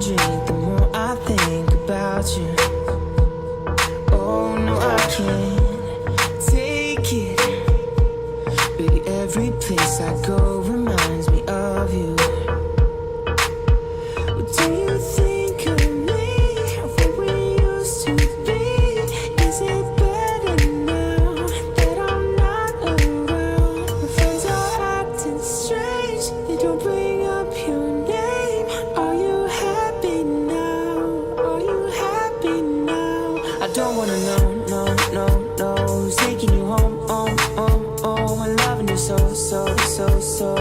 drink, the more I think about you. Oh no, I can't take it. Baby, every place I go reminds me of you. What do you think of me? What we used to be? Is it better now that I'm not around? My friends are acting strange, they don't bring up your name. Are you happy now? Are you happy now? I don't wanna know, no, no, no. Who's taking you home, I'm loving you so, so, so, so.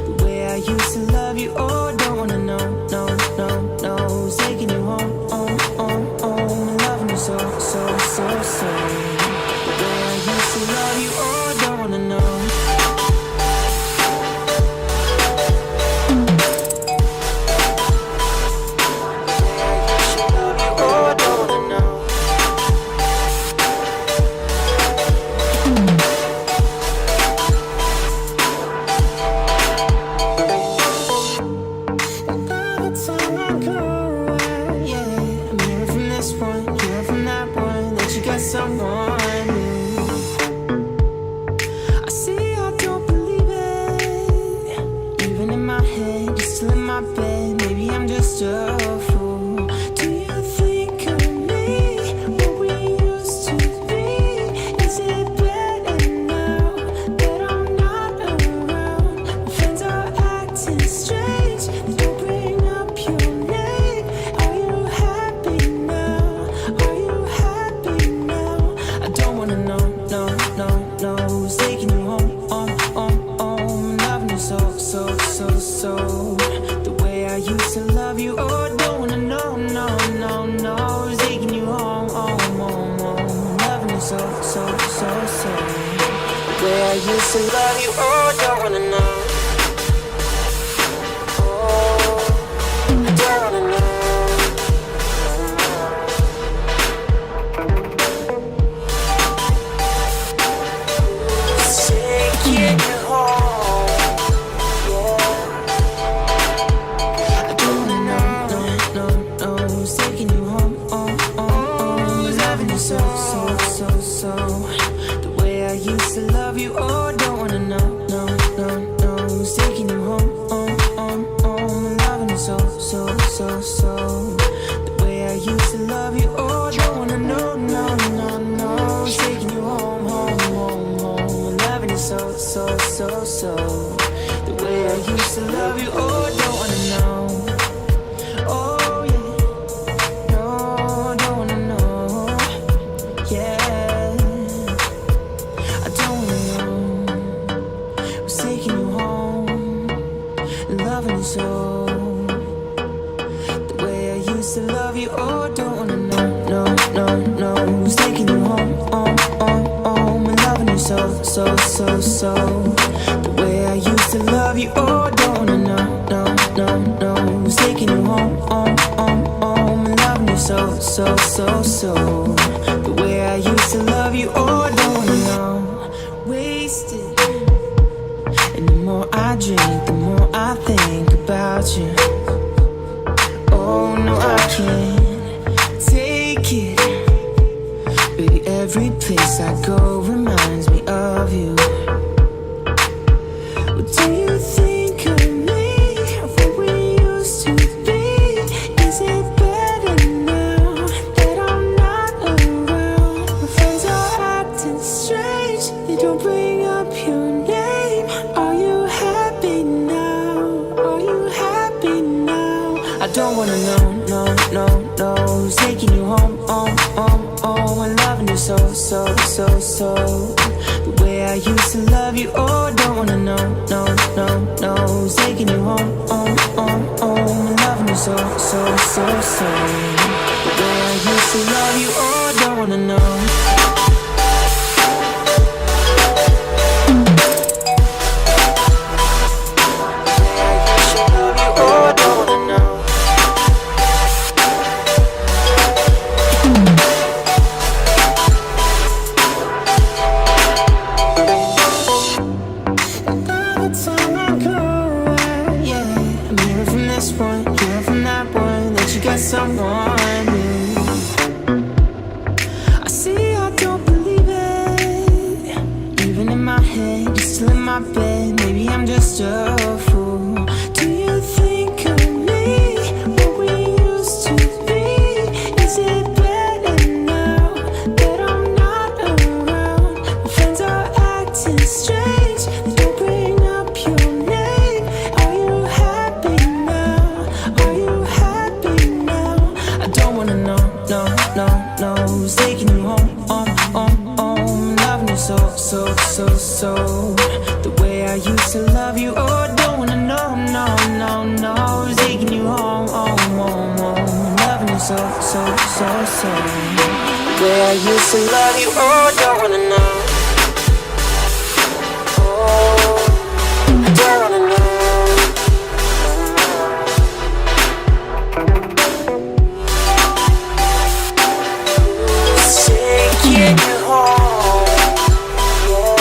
The way I used to love you, oh, don't wanna know, no, no, no. Who's taking you home, I'm loving you so, so, so, so. The way I used to love you, oh, don't wanna know. Someone new. I see, I don't believe it. Even in my head, you're still in my bed. Maybe I'm just a fool. Do you think of me? What we used to be? Is it better now that I'm not around? My friends are acting strange, they don't bring up your name. Are you happy now? Are you happy now? I don't wanna know, no, no, no. Who's taking you home, loving you so, so, so, so. The way I used to love you, oh, don't wanna know, no, no, no. Who's taking you home, loving you so, so, so, so. The way I used to love you, oh, don't wanna know. Oh, I don't wanna know. So, so, so, so. The way I used to love you, oh, don't wanna know, no, no, no. Who's taking you home, I'm loving you so, so, so, so. The way I used to love you, oh, don't wanna know, no, no, no. Who's taking you home, I'm loving you so, so, so, so. The way I used to love you, oh, don't wanna know. So, the way I used to love you, oh, don't wanna know, no, no, no. Who's taking you home, I'm loving you so, so, so, so. The way I used to love you, oh, don't wanna know, no, no, no. Who's taking you home, I'm loving you so, so, so, so. The way I used to love you, oh, don't wanna know. Wasted. And the more I drink, the more I think about you. Oh no, I can't take it. Baby, every place I go reminds me of you. What do you think of me? What we used to be? Is it better now that I'm not around? My friends are acting strange, they don't bring up your name. Are you happy now? Are you happy now? I don't wanna know, no, no, no. Who's taking you home, I'm loving you so, so, so, so. The way I used to love you, oh, don't wanna know, no, no, no. Who's taking you home, I'm loving you so, so, so, so. The way I used to love you, oh, don't wanna know. this point, you're from that point. someone new. I see I don't believe it. Even in my head, you're still in my bed. Maybe I'm just a fool. Do you think of me, what we used to be? Is it better now that I'm not around? My friends are acting strange, they don't bring up your name. Are you happy now? Are you happy now? I don't wanna know, no, no, no. Who's taking you home, home? Loving you so, so, so, so. The way I used to love you, oh, I don't wanna know, no, no, no. Who's taking you home, home? Loving you so, so, so, so. The way I used to love you, oh, I don't wanna know. Oh, I don't wanna know. Taking you home, yeah.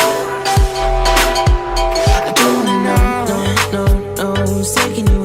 I don't wanna know, no, no, no. Who's taking you